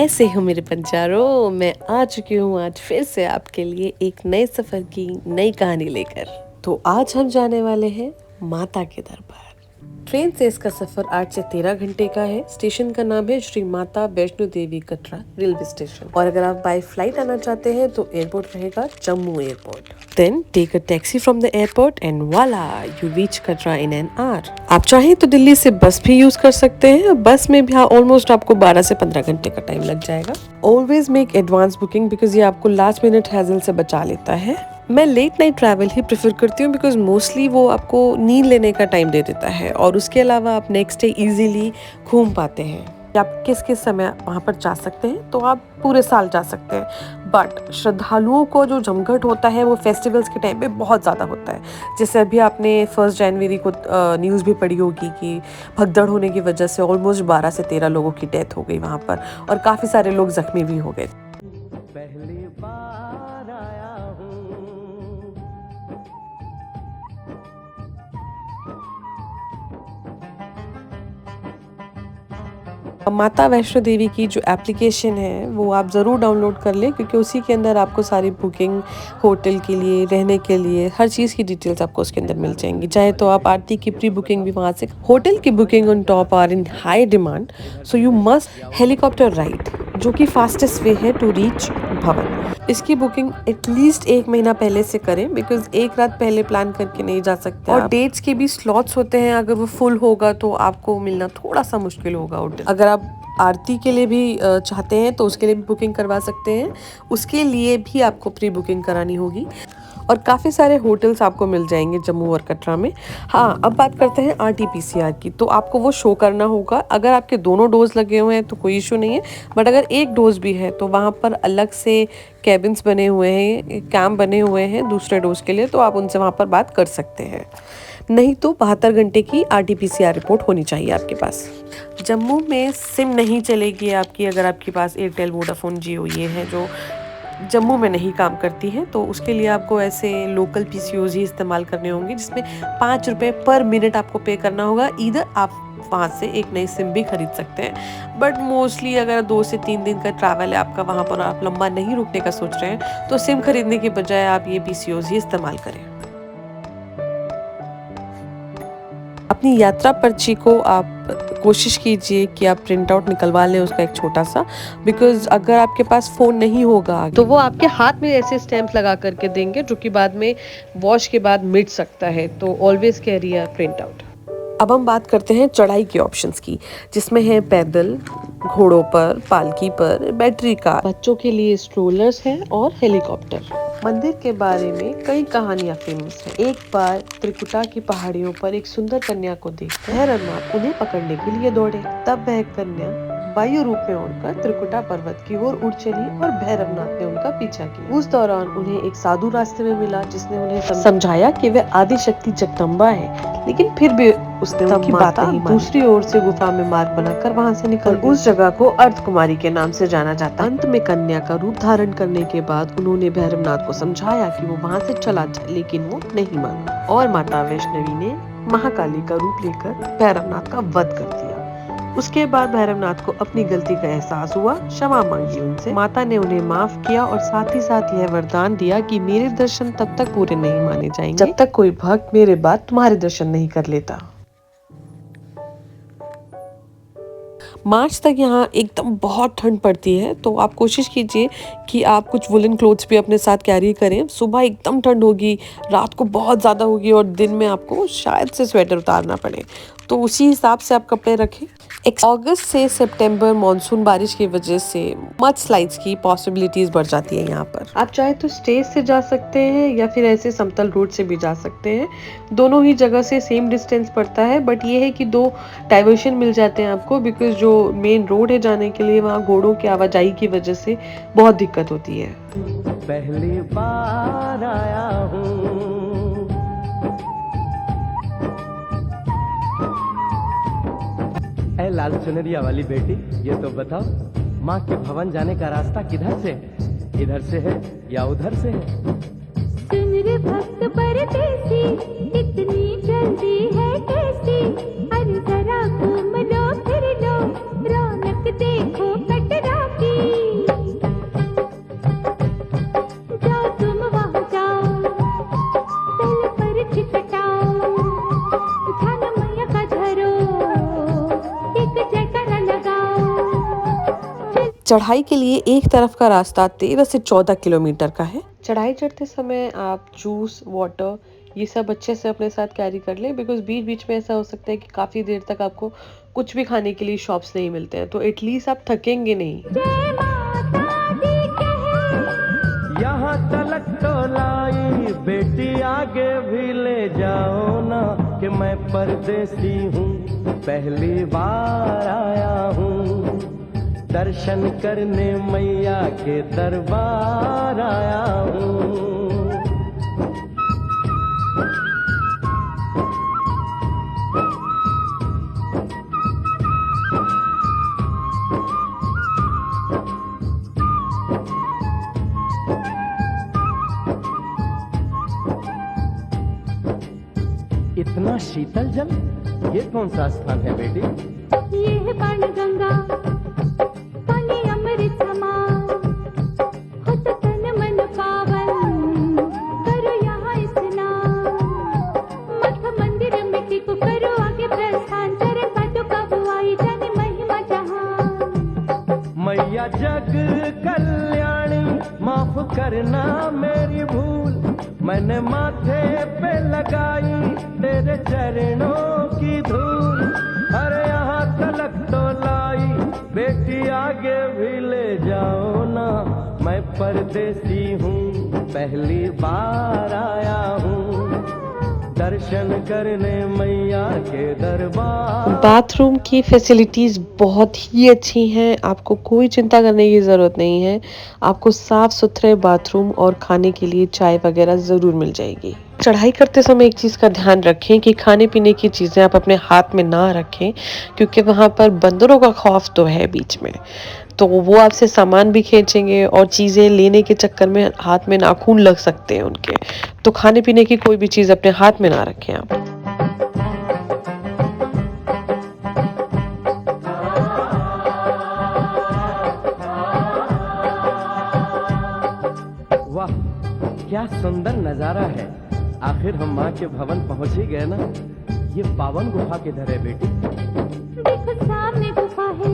कैसे हो मेरे पंचारों। मैं आ चुकी हूँ आज फिर से आपके लिए एक नए सफ़र की नई कहानी लेकर। तो आज हम जाने वाले हैं माता के दरबार। ट्रेन से इसका सफ़र 8 से 13 घंटे का है। स्टेशन का नाम है श्री माता वैष्णो देवी कटरा रेलवे स्टेशन। और अगर आप बाय फ्लाइट आना चाहते हैं तो एयरपोर्ट रहेगा Jammu airport. Then take a taxi from the airport and वाला you reach Katra in an hour. आप चाहें तो दिल्ली से बस भी यूज कर सकते हैं। बस में भी ऑलमोस्ट आपको 12 से 15 घंटे का टाइम लग जाएगा। Always make advance booking because ये आपको लास्ट मिनट हैजल से बचा लेता है। मैं लेट नाइट ट्रैवल ही प्रेफर करती हूँ बिकॉज मोस्टली वो आपको नींद लेने का टाइम दे देता है और उसके अलावा आप नेक्स्ट डे इजीली घूम पाते हैं। आप किस किस समय वहाँ पर जा सकते हैं तो आप पूरे साल जा सकते हैं, बट श्रद्धालुओं को जो जमघट होता है वो फेस्टिवल्स के टाइम पे बहुत ज़्यादा होता है। जैसे अभी आपने 1 जनवरी को न्यूज़ भी पढ़ी होगी कि भगदड़ होने की वजह से ऑलमोस्ट 12 से 13 लोगों की डेथ हो गई वहाँ पर और काफ़ी सारे लोग जख्मी भी हो गए। पहली बार आया माता वैष्णो देवी की जो एप्लीकेशन है वो आप ज़रूर डाउनलोड कर लें क्योंकि उसी के अंदर आपको सारी बुकिंग, होटल के लिए, रहने के लिए, हर चीज़ की डिटेल्स आपको उसके अंदर मिल जाएंगी। चाहे तो आप आरती की प्री बुकिंग भी वहाँ से, होटल की booking on top are in high demand, so you must helicopter ride जो कि फास्टेस्ट वे है टू रीच भवन। इसकी बुकिंग एटलीस्ट 1 महीना पहले से करें बिकॉज एक रात पहले प्लान करके नहीं जा सकते और डेट्स के भी स्लॉट्स होते हैं। अगर वो फुल होगा तो आपको मिलना थोड़ा सा मुश्किल होगा होटल। अगर आप आरती के लिए भी चाहते हैं तो उसके लिए भी बुकिंग करवा सकते हैं। उसके लिए भी आपको प्री बुकिंग करानी होगी और काफ़ी सारे होटल्स आपको मिल जाएंगे जम्मू और कटरा में। हाँ, अब बात करते हैं RT-PCR की। तो आपको वो शो करना होगा। अगर आपके दोनों डोज लगे हुए हैं तो कोई इशू नहीं है, बट अगर एक डोज भी है तो वहाँ पर अलग से कैबिन्स बने हुए हैं, कैंप बने हुए हैं दूसरे डोज के लिए, तो आप उनसे वहाँ पर बात कर सकते हैं। नहीं तो 72 घंटे की RT-PCR रिपोर्ट होनी चाहिए आपके पास। जम्मू में सिम नहीं चलेगी आपकी अगर आपके पास एयरटेल, वोडाफोन, जियो ये है जो जम्मू में नहीं काम करती है, तो उसके लिए आपको ऐसे लोकल PCOs ही इस्तेमाल करने होंगे जिसमें 5 रुपये पर मिनट आपको पे करना होगा। इधर आप वहाँ से एक नई सिम भी खरीद सकते हैं, बट मोस्टली अगर 2 से 3 दिन का ट्रैवल है आपका वहाँ पर, आप लंबा नहीं रुकने का सोच रहे हैं, तो सिम खरीदने की बजाय आप ये PCOs ही इस्तेमाल करें। अपनी यात्रा पर्ची को आप कोशिश कीजिए कि आप प्रिंट आउट निकलवा लें उसका एक छोटा सा, बिकॉज अगर आपके पास फ़ोन नहीं होगा तो वो आपके हाथ में ऐसे स्टैंप लगा करके देंगे जो कि बाद में वॉश के बाद मिट सकता है, तो always carry a print out. अब हम बात करते हैं चढ़ाई के ऑप्शंस की, जिसमें है पैदल, घोड़ों पर, पालकी पर, बैटरी कार, बच्चों के लिए स्ट्रोलर्स हैं और हेलीकॉप्टर। मंदिर के बारे में कई कहानियां फेमस हैं। एक बार त्रिकुटा की पहाड़ियों पर एक सुंदर कन्या को देखकर भैरवनाथ उन्हें पकड़ने के लिए दौड़े। तब वह कन्या वायु रूप में उड़कर त्रिकुटा पर्वत की ओर उड़ चली और भैरवनाथ ने उनका पीछा किया। उस दौरान उन्हें एक साधु रास्ते में मिला जिसने उन्हें समझाया कि वह आदिशक्ति जगदम्बा है, लेकिन फिर भी उसने उनकी बात नहीं मानी। दूसरी ओर से गुफा में मार्ग बनाकर वहां से निकल गई। उस जगह को अर्धकुमारी के नाम से जाना जाता है। अंत में कन्या का रूप धारण करने के बाद उन्होंने भैरवनाथ को समझाया कि वो वहां से चला जाए, लेकिन वो नहीं माना और माता वैष्णवी ने महाकाली का रूप लेकर भैरवनाथ का वध कर दिया। उसके बाद भैरवनाथ को अपनी गलती का एहसास हुआ, क्षमा मांगी उनसे। माता ने उन्हें माफ किया और साथ ही साथ यह वरदान दिया कि मेरे दर्शन तब तक पूरे नहीं माने जाएंगे जब तक कोई भक्त मेरे बाद तुम्हारे दर्शन नहीं कर लेता। मार्च तक यहाँ एकदम बहुत ठंड पड़ती है, तो आप कोशिश कीजिए कि आप कुछ वुलन क्लोथ्स भी अपने साथ कैरी करें। सुबह एकदम ठंड होगी, रात को बहुत ज़्यादा होगी और दिन में आपको शायद से स्वेटर उतारना पड़े, तो उसी हिसाब से आप कपड़े रखें। अगस्त से सितंबर मानसून बारिश की वजह से मड स्लाइड्स की पॉसिबिलिटीज बढ़ जाती है यहाँ पर। आप चाहे तो स्टेज से जा सकते हैं या फिर ऐसे समतल रोड से भी जा सकते हैं। दोनों ही जगह से सेम डिस्टेंस पड़ता है, बट ये है कि 2 डाइवर्शन मिल जाते हैं आपको बिकॉज जो मेन रोड है जाने के लिए वहाँ घोड़ों की आवाजाही की वजह से बहुत दिक्कत होती है। पहली बार आया हूँ। लाल चुनरिया वाली बेटी, ये तो बताओ माँ के भवन जाने का रास्ता किधर से है? इधर से है या उधर से है? सुन रे भक्त परदेसी, इतनी जल्दी है कैसी? अरे जरा घूम लो फिर लो, रौनक देखो कटरा की। चढ़ाई के लिए एक तरफ का रास्ता 13 से 14 किलोमीटर का है। चढ़ाई चढ़ते समय आप जूस, वाटर ये सब अच्छे से अपने साथ कैरी कर लें, बिकॉज़ बीच-बीच में ऐसा हो सकता है कि काफ़ी देर तक आपको कुछ भी खाने के लिए शॉप्स नहीं मिलते हैं, तो एटलीस्ट आप थकेंगे नहीं। जय माता दी कहे यहाँ तलक तो लाई बेटी, आगे भी ले जाओ ना, कि मैं परदेसी हूँ, पहली बार आया हूँ, दर्शन करने मैया के दरबार आया हूँ। इतना शीतल जल, ये कौन सा स्थान है बेटी? ये है बाण गंगा, पानी अमृत समान, होत तन मन पावन, करो यहाँ स्नान, मठ मंदिर में टिको, करो आगे प्रस्थान, चरण पादुका बुआई, जाने महिमा जहान। मैया जग कल्याणी, माफ करना मेरी भूल, मैंने माथे पे लगाई तेरे चरणों की धूल, अरे यहाँ तलक तो लाई बेटी, आगे भी ले जाओ ना, मैं परदेसी हूँ, पहली बार आया हूँ, दर्शन करने मैया के दरबार। बाथरूम की फैसिलिटीज़ बहुत ही अच्छी हैं, आपको कोई चिंता करने की ज़रूरत नहीं है। आपको साफ़-सुथरे बाथरूम और खाने के लिए चाय वगैरह ज़रूर मिल जाएगी। चढ़ाई करते समय एक चीज़ का ध्यान रखें कि खाने-पीने की चीज़ें आप अपने हाथ में ना रखें, क्योंकि वहाँ पर बंदरों का खौफ तो है बीच में। तो वो आपसे सामान भी खींचेंगे और चीज़ें लेने के चक्कर में हाथ में नाखून लग सकते हैं उनके। तो खाने-पीने की कोई भी चीज़ अपने हाथ में ना रखें आप। वाह, क्या सुंदर नजारा है। आखिर हम माँ के भवन पहुँच ही गए ना। ये पावन गुफा किधर है बेटी? देखो सामने गुफा है,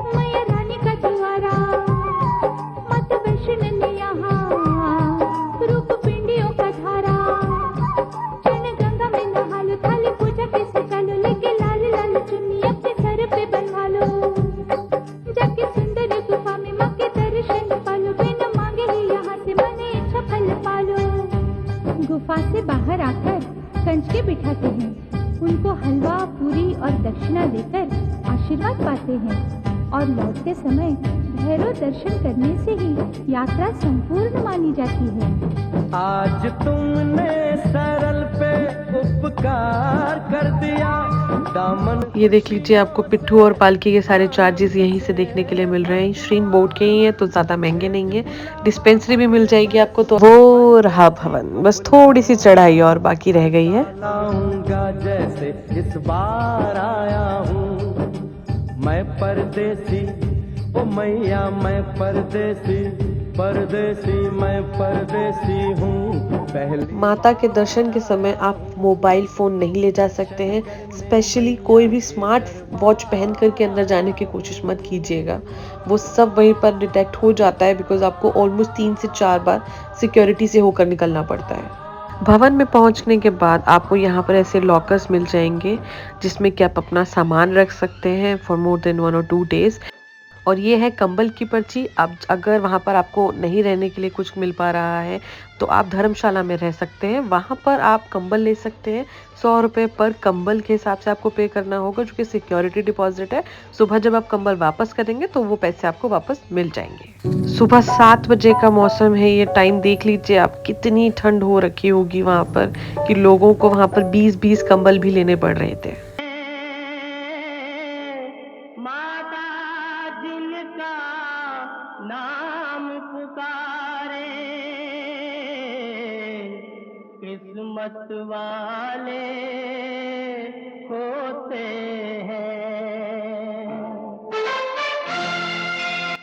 मैया रानी का द्वारा, माता वैष्णो ने यहाँ रूप पिंडियों का धारा, चरण गंगा में नहा लो, थाली पूजा के सजा लो, लेके लाल लाल चुन्नी अपने सर पे बनवा लो, जाके सुंदर गुफा में माँ के दर्शन पालो, बिना मांगे ही यहाँ से मने इच्छा फल पालो। गुफा से बाहर आकर कंचके बिठाते हैं, उनको हलवा, पूरी और दक्षिणा देकर आशीर्वाद पाते हैं, और लौटते समय भैरव दर्शन करने से ही यात्रा संपूर्ण मानी जाती है। आज तुमने सरल पे उपकार कर दिया, दामन। ये देख लीजिए, आपको पिट्ठू और पालकी के सारे चार्जेस यहीं से देखने के लिए मिल रहे हैं। श्रीन बोर्ड के ही हैं तो ज़्यादा महंगे नहीं है। डिस्पेंसरी भी मिल जाएगी आपको। तो वो रहा भवन, बस थोड़ी सी चढ़ाई और बाकी रह गई है। लाऊंगा जैसे इस बार आया हूँ, मैं परदेसी, ओ मैया मैं परदेसी, परदेसी मैं परदेसी हूँ, पहले। माता के दर्शन के समय आप मोबाइल फ़ोन नहीं ले जा सकते हैं। स्पेशली कोई भी स्मार्ट वॉच पहन कर के अंदर जाने की कोशिश मत कीजिएगा। वो सब वहीं पर डिटेक्ट हो जाता है, बिकॉज़ आपको ऑलमोस्ट 3 से 4 बार सिक्योरिटी से होकर निकलना पड़ता है। भवन में पहुंचने के बाद आपको यहाँ पर ऐसे लॉकर्स मिल जाएंगे, जिसमें कि आप अपना सामान रख सकते हैं फॉर मोर देन 1 और 2 डेज़। और ये है कंबल की पर्ची। अब अगर वहाँ पर आपको नहीं रहने के लिए कुछ मिल पा रहा है, तो आप धर्मशाला में रह सकते हैं। वहाँ पर आप कंबल ले सकते हैं। 100 रुपये पर कंबल के हिसाब से आपको पे करना होगा, जो कि सिक्योरिटी डिपॉजिट है। सुबह जब आप कंबल वापस करेंगे तो वो पैसे आपको वापस मिल जाएंगे। सुबह 7 बजे का मौसम है। ये टाइम देख लीजिए आप, कितनी ठंड हो रखी होगी वहाँ पर कि लोगों को वहाँ पर 20-20 कंबल भी लेने पड़ रहे थे। नाम पुकारे, किस्मत वाले होते हैं।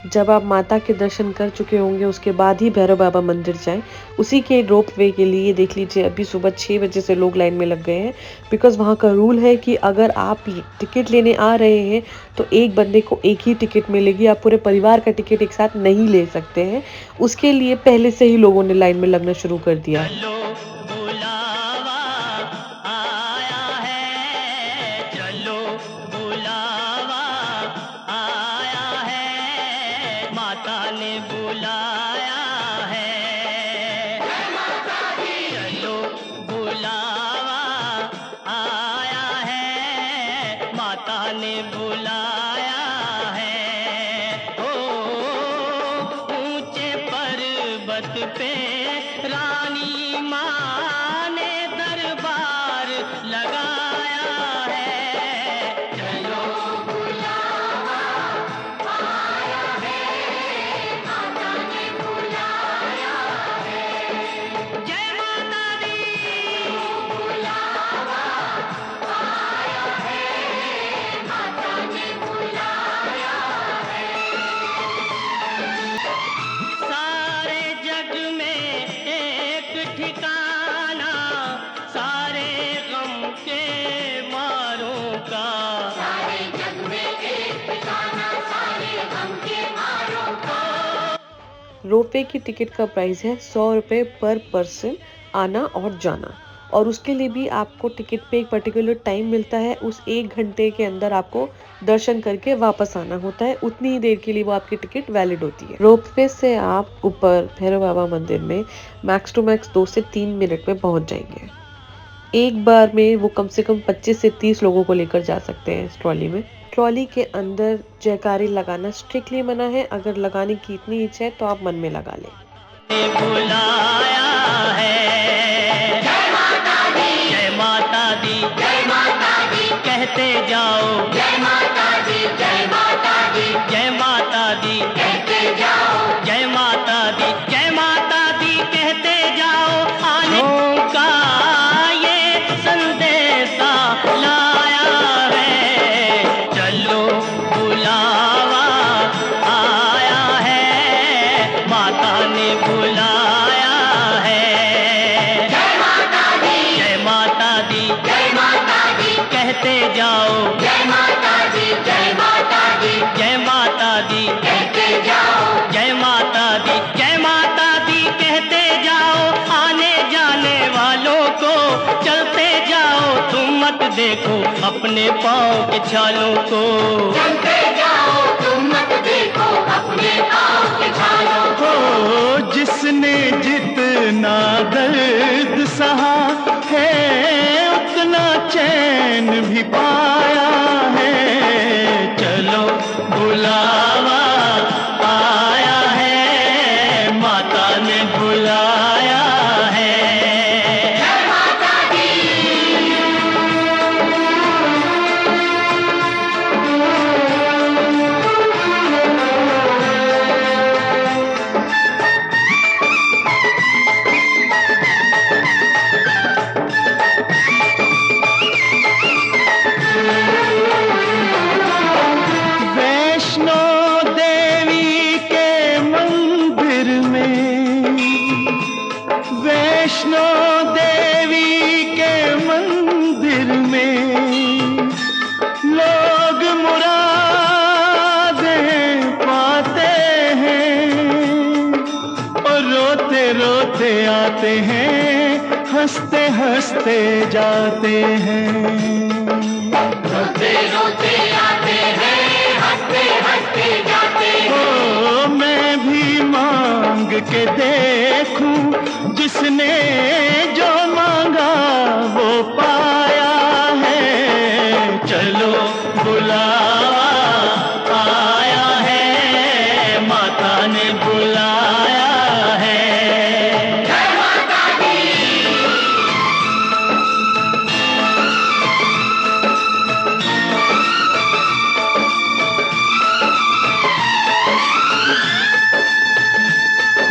जब आप माता के दर्शन कर चुके होंगे उसके बाद ही भैरव बाबा मंदिर जाएं। उसी के रोप वे के लिए देख लीजिए अभी सुबह 6 बजे से लोग लाइन में लग गए हैं, बिकॉज़ वहाँ का रूल है कि अगर आप टिकट लेने आ रहे हैं तो एक बंदे को एक ही टिकट मिलेगी, आप पूरे परिवार का टिकट एक साथ नहीं ले सकते हैं। उसके लिए पहले से ही लोगों ने लाइन में लगना शुरू कर दिया है। चलो बुलावा आया है, चलो बुलावा आया है, माता ने बुलाया है। चलो बुलावा आया है, माता ने बुलाया है। ओ ऊंचे पर्वत पे रानी माँ ने दरबार लगाया है। चलो जय माता दी। सारे जग में एक ठिकाना, सारे गम के मारों का। रोपवे की टिकट का प्राइस है 100 रुपये पर पर्सन आना और जाना, और उसके लिए भी आपको टिकट पे एक पर्टिकुलर टाइम मिलता है। उस 1 घंटे के अंदर आपको दर्शन करके वापस आना होता है, उतनी ही देर के लिए वो आपकी टिकट वैलिड होती है। रोपवे से आप ऊपर भैरव बाबा मंदिर में मैक्स टू मैक्स 2 से 3 मिनट में पहुंच जाएंगे। एक बार में वो कम से कम 25 से 30 लोगों को लेकर जा सकते हैं इस ट्रॉली में। ट्रॉली के अंदर जयकारे लगाना स्ट्रिक्टली मना है, अगर लगाने की इतनी इच्छा है तो आप मन में लगा लें। ने बुलाया है। जय माता दी, जय माता दी, जय माता दी कहते जाओ। जय माता दी, जय माता दी, जय माता दी कहते जाओ। जय माता दी, जय माता दी कहते जाओ। आने का ये संदेशा लाया है। चलो बुलावा आया है, माता ने बुलाया है। जय माता दी, जय माता दी, जय माता दी कहते जाओ। जय माता दी, जय माता दी, जय माता दी कहते जाओ। जय माता दी, जय माता दी कहते जाओ। आने जाने वालों को चलते जाओ, तुम मत देखो अपने पाँव के छालों को। चलते जाओ, तुम मत देखो अपने पाँव के छालों को। जिसने जितना दर्द सहा है, उतना चैन भी पाया है। चलो बुलावा आया है, माता ने बुलाया है। जय माता दी। वैष्णो देवी के मंदिर में, वैष्णो देवी के मंदिर में लोग मुरादें पाते हैं और रोते रोते आते हैं, हंसते हंसते जाते हैं। रोते रोते आते हैं, हंसते हंसते जाते हैं। मैं भी मांग के देखूं, जिसने जो मांगा वो पाया है। चलो बुलावा आया है, माता ने बुलाया है। जय माता दी।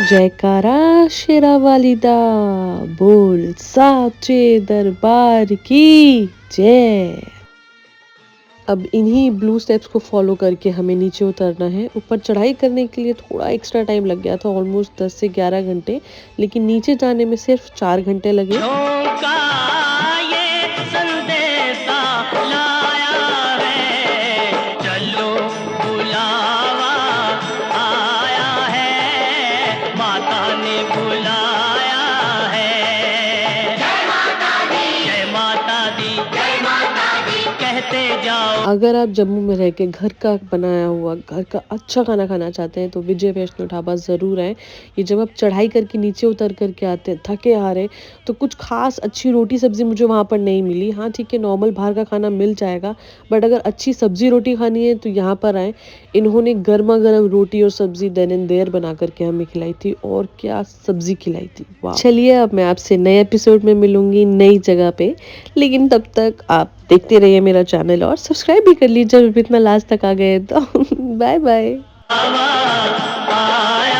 जयकारा शेरा वालिदा, बोल साचे दरबार की जय। अब इन्हीं ब्लू स्टेप्स को फॉलो करके हमें नीचे उतरना है। ऊपर चढ़ाई करने के लिए थोड़ा एक्स्ट्रा टाइम लग गया था, ऑलमोस्ट 10 से 11 घंटे, लेकिन नीचे जाने में सिर्फ 4 घंटे लगे। का ये संदेशा लाया है, चलो बुलावा आया है, माता ने बुलाया है। जय माता दी, जय माता दी, जय माता दी कहते जाओ। अगर आप जम्मू में रह के घर का बनाया हुआ, घर का अच्छा खाना खाना चाहते हैं तो विजय वैष्णो ढाबा ज़रूर आएँ। ये जब आप चढ़ाई करके नीचे उतर कर के आते हैं, थके हारे, तो कुछ ख़ास अच्छी रोटी सब्ज़ी मुझे वहाँ पर नहीं मिली। हाँ ठीक है, नॉर्मल बाहर का खाना मिल जाएगा, बट अगर अच्छी सब्ज़ी रोटी खानी है तो यहाँ पर आएँ। इन्होंने गरमा-गरम रोटी और सब्ज़ी देन एंड देयर बना कर के हमें खिलाई थी, और क्या सब्ज़ी खिलाई थी, वाह! चलिए अब मैं आपसे नए एपिसोड में मिलूँगी नई जगह पे, लेकिन तब तक आप देखते रहिए मेरा चैनल और सब्सक्राइब भी कर लीजिए जब इतना लास्ट तक आ गए तो। Bye bye. आया